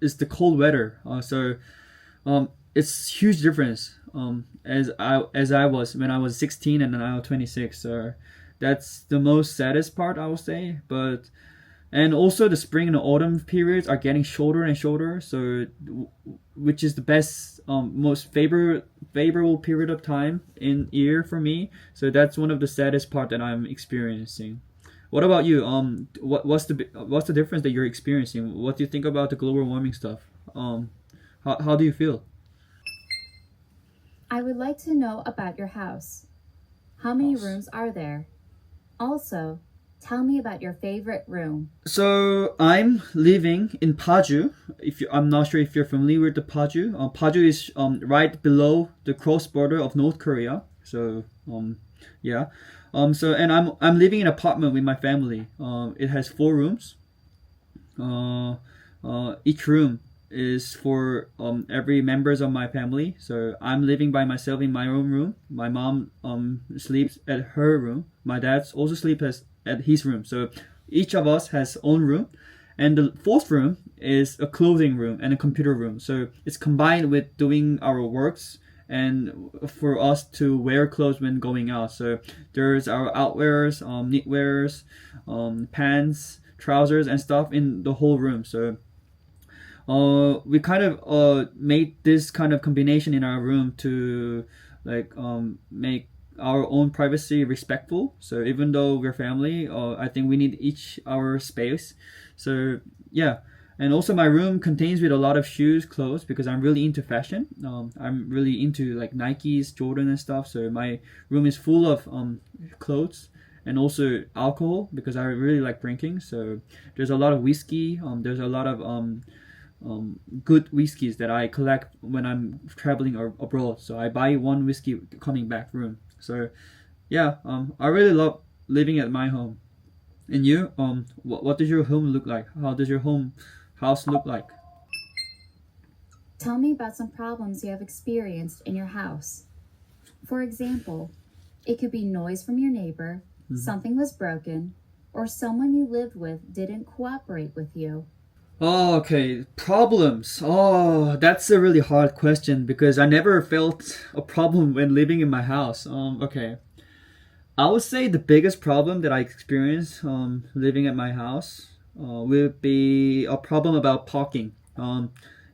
It's the cold weather. It's huge difference. As I was when I was 16 and now 26. So that's the most saddest part, I would say. And also the spring and autumn periods are getting shorter and shorter. So which is the best, most favorable period of time in year for me. So that's one of the saddest part that I'm experiencing. What about you? What's the difference that you're experiencing? What do you think about the global warming stuff? How do you feel? I would like to know about your house. How many rooms are there? Also, tell me about your favorite room. So I'm living in Paju. I'm not sure if you're familiar with the Paju. Paju is right below the cross border of North Korea. So yeah. So and I'm living in an apartment with my family. It has 4 rooms. Each room is for every members of my family. So I'm living by myself in my own room. My mom sleeps at her room. My dad also sleeps at his room. So each of us has own room. And the 4th room is a clothing room and a computer room. So it's combined with doing our works and for us to wear clothes when going out. So there's our outwears, knitwears, pants, trousers and stuff in the whole room. So we kind of made this kind of combination in our room to like make our own privacy respectful. So even though we're family, I think we need each our space. So yeah. And also my room contains with a lot of shoes, clothes, because I'm really into fashion. I'm really into like Nikes, Jordan and stuff. So my room is full of clothes and also alcohol because I really like drinking. So there's a lot of whiskey. There's a lot of good whiskeys that I collect when I'm traveling abroad. So I buy one whiskey coming back room. So yeah, I really love living at my home. And you, what does your home look like? How does your house look like? Tell me about some problems you have experienced in your house. For example, it could be noise from your neighbor, something was broken, or someone you lived with didn't cooperate with you. Oh, okay. Problems. Oh, that's a really hard question because I never felt a problem when living in my house. Okay. I would say the biggest problem that I experienced living at my house would be a problem about parking.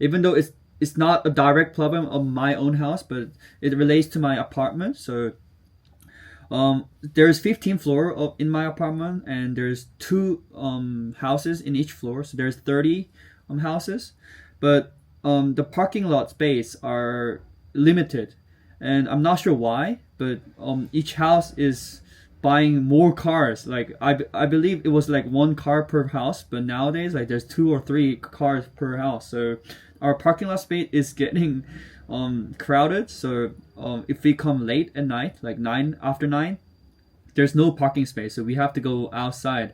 Even though it's not a direct problem of my own house, but it relates to my apartment. So there's 15th floor in my apartment, and there's 2 houses in each floor. So there's 30 houses, but the parking lot space are limited, and I'm not sure why. But each house is buying more cars. Like I believe it was like 1 car per house, but nowadays like there's 2 or 3 cars per house. So our parking lot space is getting crowded. So if we come late at night, like after 9, there's no parking space. So we have to go outside,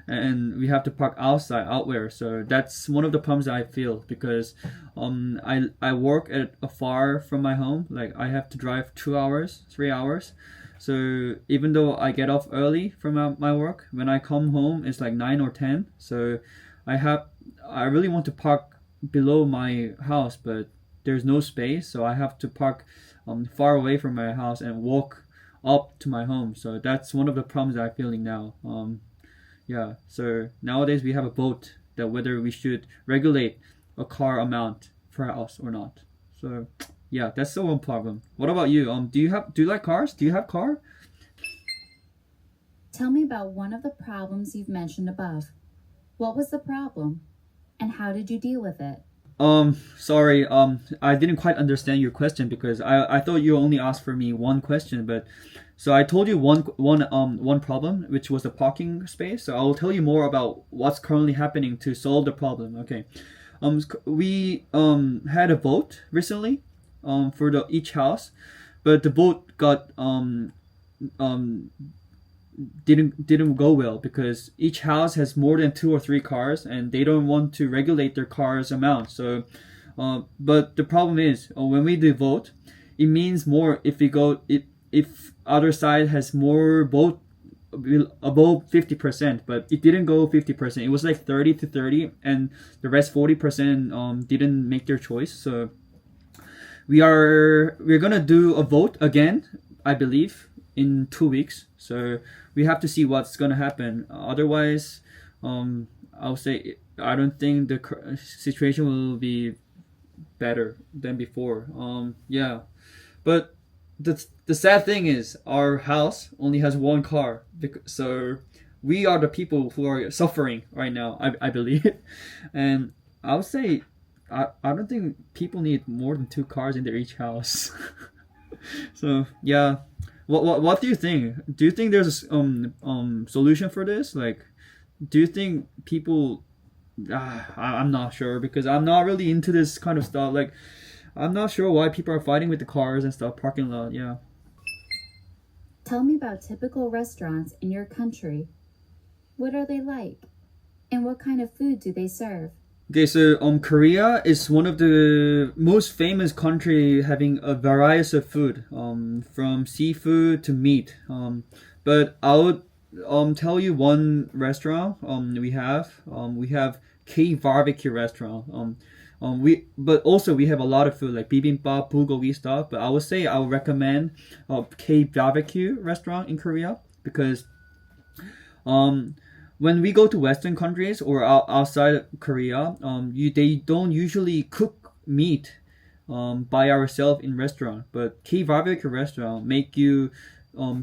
and we have to park outside, outwhere. So that's one of the problems I feel because I work at far from my home. Like I have to drive 2 hours, 3 hours. So even though I get off early from my work, when I come home it's like 9 or 10. So I really want to park below my house, but there's no space. So I have to park far away from my house and walk up to my home. So that's one of the problems I'm feeling now. Yeah. So nowadays we have a vote that whether we should regulate a car amount per house or not. So yeah, that's the one problem. What about you? Do you like cars? Do you have car? Tell me about one of the problems you've mentioned above. What was the problem, and how did you deal with it? Sorry, I didn't quite understand your question because I thought you only asked for me one question, but so I told you one problem, which was the parking space. So I will tell you more about what's currently happening to solve the problem. Okay. We had a vote recently for each house, but the vote got didn't go well because each house has more than 2 or 3 cars and they don't want to regulate their cars amount. So but the problem is when we do vote, it means more if other side has more vote above 50%, but it didn't go 50%. It was like 30 to 30, and the rest 40% didn't make their choice. So we're gonna do a vote again, I believe, in 2 weeks. So we have to see what's gonna happen. Otherwise, I'll say I don't think the situation will be better than before. Yeah, but the sad thing is our house only has one car, so we are the people who are suffering right now. I believe, and I would say I don't think people need more than 2 cars in their each house. So yeah, what do you think? Do you think there's a solution for this? Like, do you think people? I'm not sure because I'm not really into this kind of stuff. Like, I'm not sure why people are fighting with the cars and stuff, parking lot. Yeah. Tell me about typical restaurants in your country. What are they like? And what kind of food do they serve? Okay, so Korea is one of the most famous country having a variety of food, from seafood to meat. But I would tell you one restaurant we have. We have K barbecue restaurant. But also we have a lot of food like bibimbap, bulgogi stuff. But I would say I would recommend K barbecue restaurant in Korea because when we go to Western countries or outside Korea, they don't usually cook meat by ourselves in restaurant. But K barbecue restaurant make you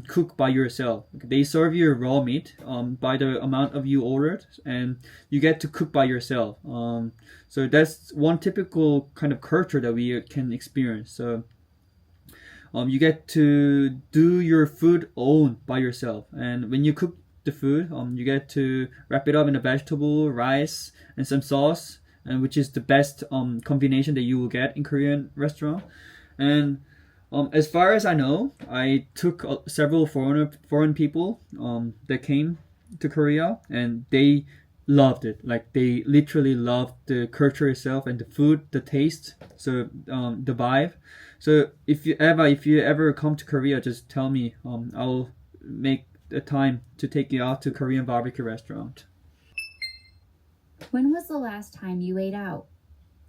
cook by yourself. They serve you raw meat by the amount of you ordered, and you get to cook by yourself. So that's one typical kind of culture that we can experience. So you get to do your food own by yourself, and when you cook the food, you get to wrap it up in a vegetable, rice, and some sauce, and which is the best combination that you will get in Korean restaurant. And as far as I know, I took several foreign people that came to Korea, and they loved it. Like, they literally loved the culture itself and the food, the taste, so the vibe. So if you ever come to Korea, just tell me. I'll make a time to take you out to Korean barbecue restaurant. When was the last time you ate out?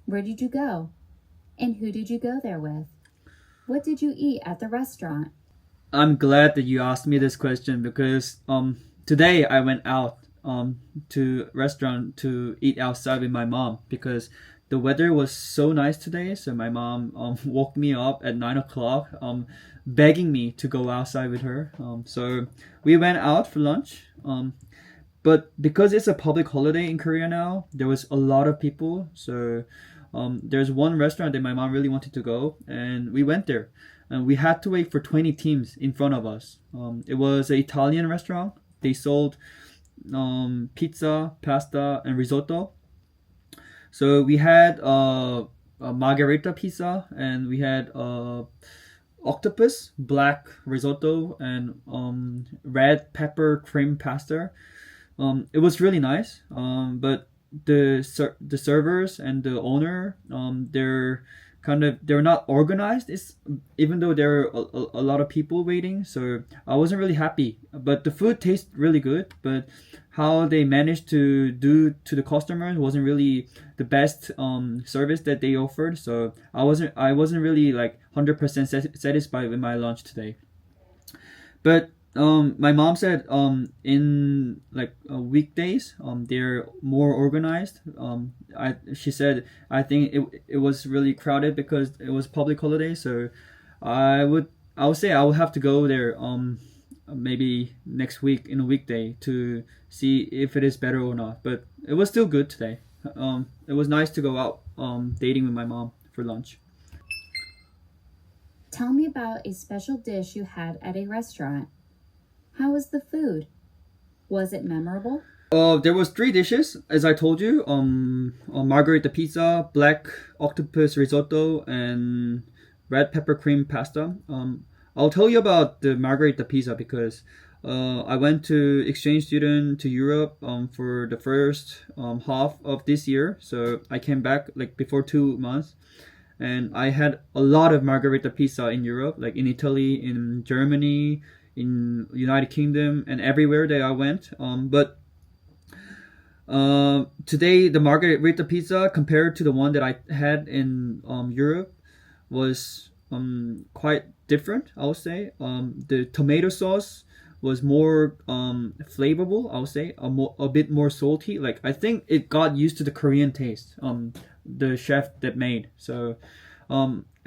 Where did you go? And who did you go there with? What did you eat at the restaurant? I'm glad that you asked me this question because today I went out to restaurant to eat outside with my mom because the weather was so nice today. So my mom woke me up at 9 o'clock begging me to go outside with her. So we went out for lunch. But because it's a public holiday in Korea now, there was a lot of people. So there's one restaurant that my mom really wanted to go, and we went there. And we had to wait for 20 teams in front of us. It was an Italian restaurant. They sold pizza, pasta, and risotto. So we had a margherita pizza, and we had octopus, black risotto, and red pepper cream pasta. It was really nice, but the servers and the owner, they're not organized. Even though there are a lot of people waiting, so I wasn't really happy. But the food tastes really good, but how they managed to do to the customers wasn't really the best service that they offered. So I wasn't really like 100% satisfied with my lunch today. But my mom said in like weekdays they're more organized. She said I think it was really crowded because it was public holiday. So I would say I would have to go there maybe next week in a weekday to see if it is better or not. But it was still good today. It was nice to go out dating with my mom for lunch. Tell me about a special dish you had at a restaurant. How was the food? Was it memorable? There was 3 dishes, as I told you. Margherita pizza, black octopus risotto, and red pepper cream pasta. I'll tell you about the margherita pizza because I went to exchange student to Europe for the first half of this year. So I came back like before 2 months. And I had a lot of margherita pizza in Europe, like in Italy, in Germany, in United Kingdom, and everywhere that I went. But today the margherita pizza compared to the one that I had in Europe was quite different, I would say. The tomato sauce was more flavorful, I would say, a bit more salty. Like I think it got used to the Korean taste. The chef that made. So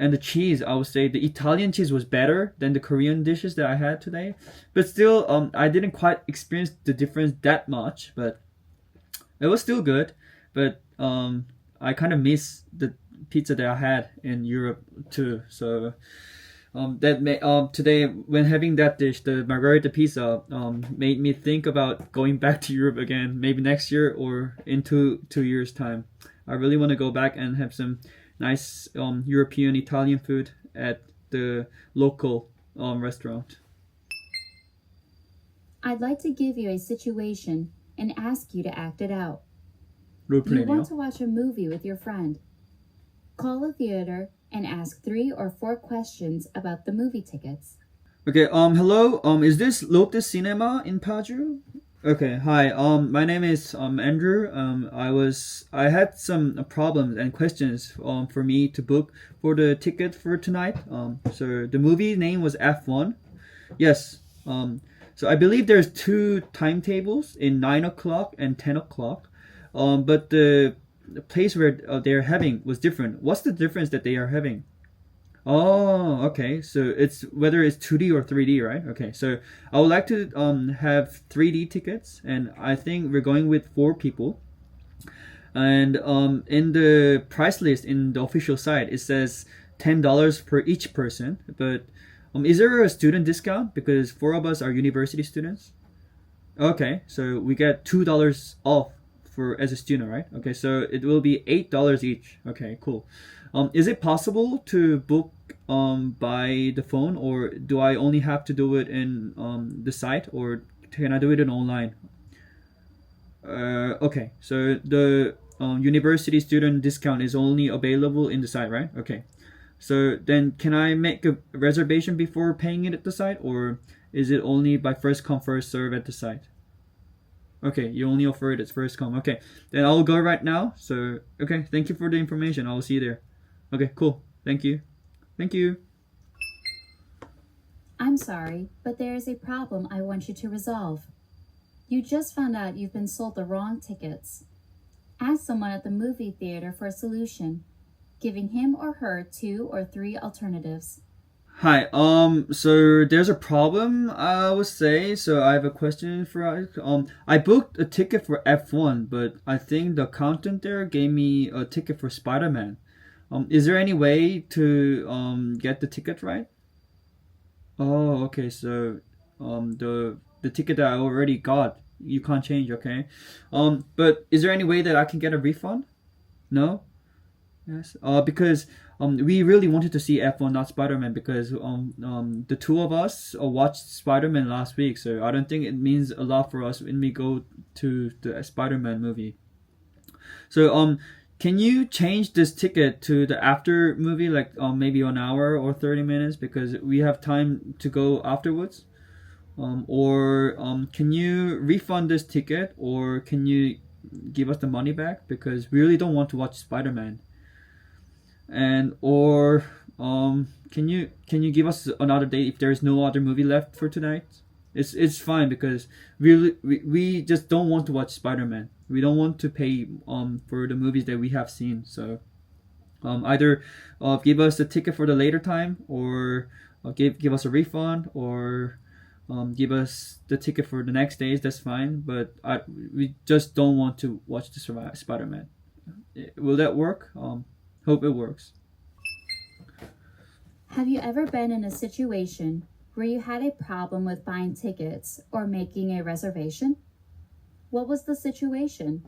and the cheese, I would say the Italian cheese was better than the Korean dishes that I had today. But still, I didn't quite experience the difference that much, but it was still good. But I kind of miss the pizza that I had in Europe too. So today when having that dish, the margarita pizza, made me think about going back to Europe again, maybe next year or in 2 years time. I really want to go back and have some nice European Italian food at the local restaurant. I'd like to give you a situation and ask you to act it out. 롤 You 플레이네요. want to watch a movie with your friend. Call a theater and ask 3 or 4 questions about the movie tickets. Okay, hello, is this Lotus Cinema in Paju? Okay, hi, my name is Andrew. I had some problems and questions for me to book for the ticket for tonight. So the movie name was F1. Yes, so I believe there's 2 timetables in 9 o'clock and 10 o'clock. But the place where they're having was different. What's the difference that they are having? Oh, okay. So it's whether it's 2D or 3D, right? Okay. So I would like to have 3D tickets, and I think we're going with 4 people. And in the price list in the official site, it says $10 per each person. But is there a student discount because 4 of us are university students? Okay, so we get $2 off as a student, right? Okay, so it will be $8 each. Okay, cool. Is it possible to book by the phone, or do I only have to do it in the site, or can I do it in online? Okay, so the university student discount is only available in the site, right? Okay, so then can I make a reservation before paying it at the site, or is it only by first come first serve at the site? Okay, you only offer it as first come. Okay, then I'll go right now. So, okay, thank you for the information. I'll see you there. Okay, cool. Thank you. Thank you. I'm sorry, but there is a problem I want you to resolve. You just found out you've been sold the wrong tickets. Ask someone at the movie theater for a solution, giving him or her 2 or 3 alternatives. Hi, so there's a problem, I would say. So I have a question for I booked a ticket for F1, but I think the accountant there gave me a ticket for Spider-Man. Is there any way to get the ticket right? Oh, okay. So the ticket that I already got, you can't change, okay? But is there any way that I can get a refund? No? Yes. Because we really wanted to see F1, not Spider-Man, because the 2 of us watched Spider-Man last week, so I don't think it means a lot for us when we go to the Spider-Man movie. So can you change this ticket to the after movie, like maybe an hour or 30 minutes, because we have time to go afterwards? Or can you refund this ticket, or can you give us the money back, because we really don't want to watch Spider-Man? And or can you give us another date if there's no other movie left for tonight? It's fine, because we just don't want to watch Spider-Man. We don't want to pay for the movies that we have seen. So either give us the ticket for the later time, or give us a refund, or give us the ticket for the next days. That's fine. But we just don't want to watch the Spider-Man. Will that work? Hope it works. Have you ever been in a situation where you had a problem with buying tickets or making a reservation? What was the situation,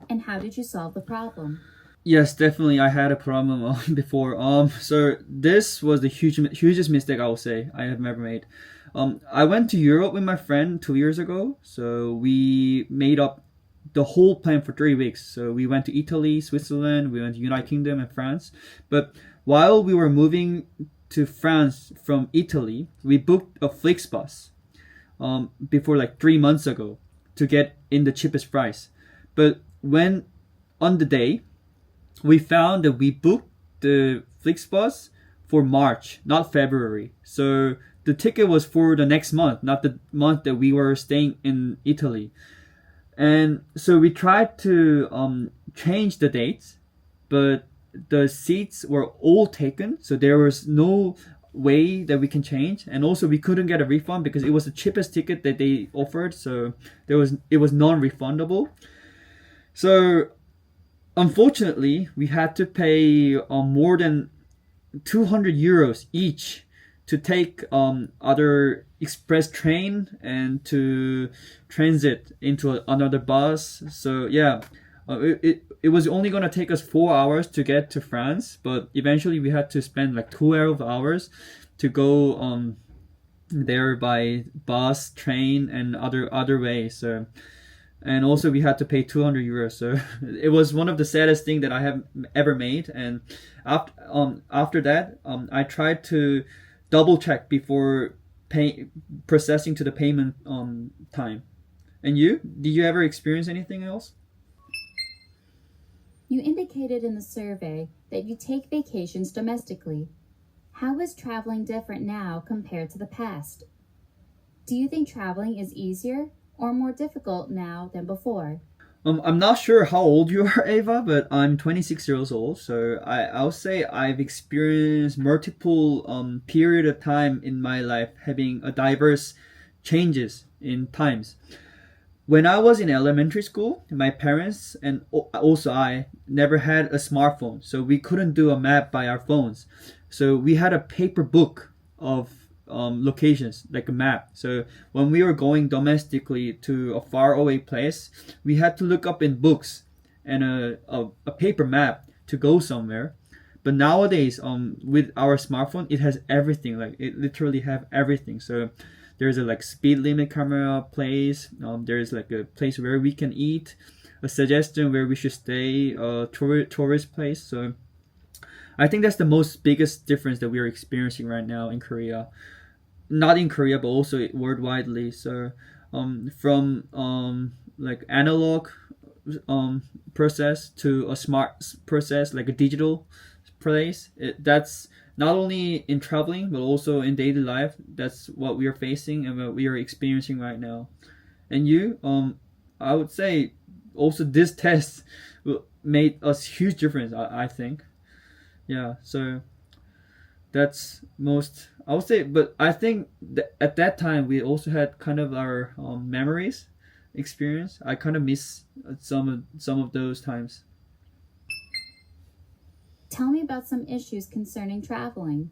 and how did you solve the problem? Yes, definitely. I had a problem before. So this was the hugest mistake I would say I have ever made. I went to Europe with my friend 2 years ago. So we made up the whole plan for 3 weeks. So we went to Italy, Switzerland, we went to United Kingdom and France. But while we were moving to France from Italy, we booked a Flixbus before like 3 months ago to get in the cheapest price. But when on the day, we found that we booked the Flixbus for March, not February. So the ticket was for the next month, not the month that we were staying in Italy. And so we tried to change the dates, but the seats were all taken, so there was no way that we can change, and also we couldn't get a refund because it was the cheapest ticket that they offered, so it was non-refundable. So unfortunately we had to pay more than 200 euros each to take other express train and to transit into another bus. So yeah, it was only gonna take us 4 hours to get to France, but eventually we had to spend like 12 hours to go there by bus, train, and other ways. So, and also we had to pay 200 euros. So it was one of the saddest things that I have ever made. And after that, I tried to double check before processing to the payment time. And you? Did you ever experience anything else? You indicated in the survey that you take vacations domestically. How is traveling different now compared to the past? Do you think traveling is easier or more difficult now than before? I'm not sure how old you are, Ava, but I'm 26 years old. So I'll say I've experienced multiple period of time in my life having a diverse changes in times. When I was in elementary school, my parents and also I never had a smartphone, so we couldn't do a map by our phones. So we had a paper book of locations, like a map. So when we were going domestically to a far away place, we had to look up in books and a paper map to go somewhere. But nowadays, with our smartphone, it has everything. Like it literally have everything. So there's a like speed limit camera place. There's like a place where we can eat, a suggestion where we should stay, a tourist place. So I think that's the most biggest difference that we are experiencing right now in Korea. Not in Korea, but also worldwide. So from like analog process to a smart process, like a digital place. That's not only in traveling, but also in daily life. That's what we are facing and what we are experiencing right now. And you, I would say also this test made a huge difference, I think. Yeah, so that's most, I would say, but I think that at that time we also had kind of our memories experience. I kind of miss some of those times. Tell me about some issues concerning traveling.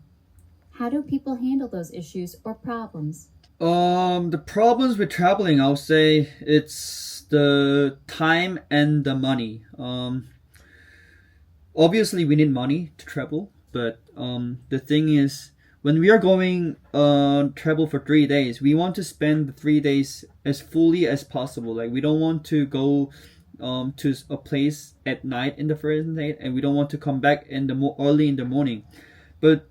How do people handle those issues or problems? The problems with traveling, I'll say it's the time and the money. Obviously we need money to travel, but the thing is, when we are going travel for 3 days, we want to spend the 3 days as fully as possible. Like we don't want to go to a place at night in the first night, and we don't want to come back in the early in the morning. But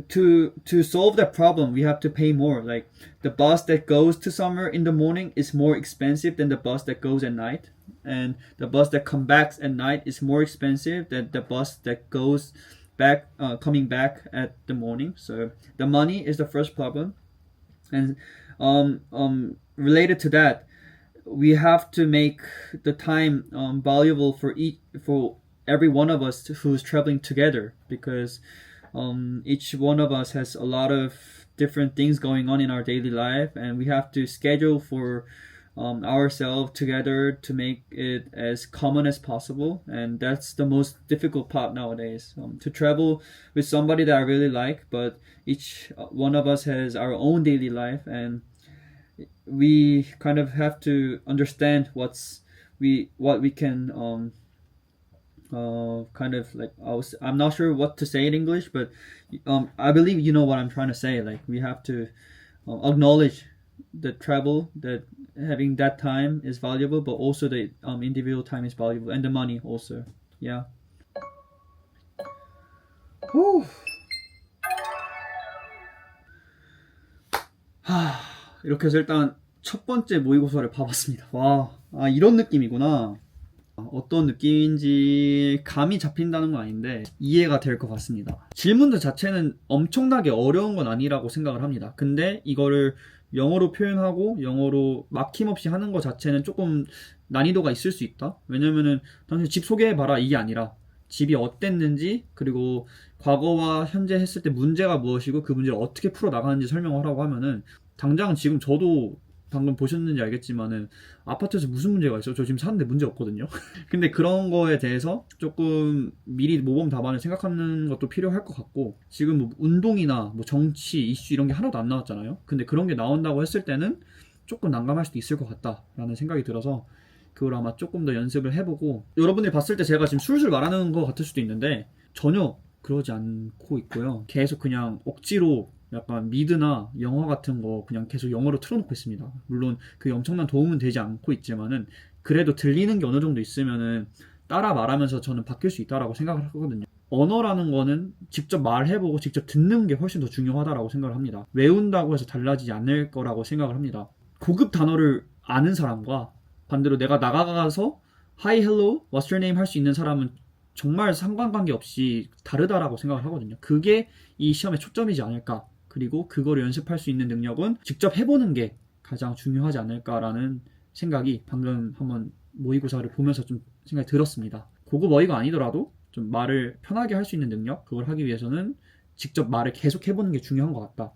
to solve that problem, we have to pay more. Like the bus that goes to somewhere in the morning is more expensive than the bus that goes at night, and the bus that comes back at night is more expensive than the bus that goes back coming back at the morning. So the money is the first problem, and related to that, we have to make the time valuable for every one of us who's traveling together, because each one of us has a lot of different things going on in our daily life, and we have to schedule for ourselves together to make it as common as possible. And that's the most difficult part nowadays, to travel with somebody that I really like, but each one of us has our own daily life, and we kind of have to understand what we can kind of like, I'm not sure what to say in English, but I believe you know what I'm trying to say. Like we have to acknowledge the travel, that having that time is valuable, but also the individual time is valuable, and the money also. Yeah. Whew. 이렇게 해서 일단 첫 번째 모의고사를 봐봤습니다. 와, 이런 느낌이구나. 어떤 느낌인지 감이 잡힌다는 건 아닌데 이해가 될 것 같습니다. 질문들 자체는 엄청나게 어려운 건 아니라고 생각을 합니다. 근데 이거를 영어로 표현하고 영어로 막힘없이 하는 것 자체는 조금 난이도가 있을 수 있다. 왜냐면은 당신 집 소개해봐라 이게 아니라 집이 어땠는지, 그리고 과거와 현재 했을 때 문제가 무엇이고 그 문제를 어떻게 풀어나가는지 설명하라고 하면은 당장 지금 저도 방금 보셨는지 알겠지만은 아파트에서 무슨 문제가 있어요? 저 지금 사는데 문제 없거든요. 근데 그런 거에 대해서 조금 미리 모범 답안을 생각하는 것도 필요할 것 같고, 지금 뭐 운동이나 뭐 정치 이슈 이런 게 하나도 안 나왔잖아요. 근데 그런 게 나온다고 했을 때는 조금 난감할 수도 있을 것 같다라는 생각이 들어서 그걸 아마 조금 더 연습을 해보고, 여러분들이 봤을 때 제가 지금 술술 말하는 것 같을 수도 있는데 전혀 그러지 않고 있고요. 계속 그냥 억지로 약간 미드나 영화 같은 거 그냥 계속 영어로 틀어놓고 있습니다. 물론 그게 엄청난 도움은 되지 않고 있지만은 그래도 들리는 게 어느 정도 있으면은 따라 말하면서 저는 바뀔 수 있다라고 생각을 하거든요. 언어라는 거는 직접 말해보고 직접 듣는 게 훨씬 더 중요하다라고 생각을 합니다. 외운다고 해서 달라지지 않을 거라고 생각을 합니다. 고급 단어를 아는 사람과 반대로 내가 나가서 Hi, hello, what's your name 할 수 있는 사람은 정말 상관관계 없이 다르다라고 생각을 하거든요. 그게 이 시험의 초점이지 않을까. 그리고 그거를 연습할 수 있는 능력은 직접 해보는 게 가장 중요하지 않을까라는 생각이 방금 한번 모의고사를 보면서 좀 생각이 들었습니다. 고급 어휘가 아니더라도 좀 말을 편하게 할 수 있는 능력, 그걸 하기 위해서는 직접 말을 계속 해보는 게 중요한 것 같다.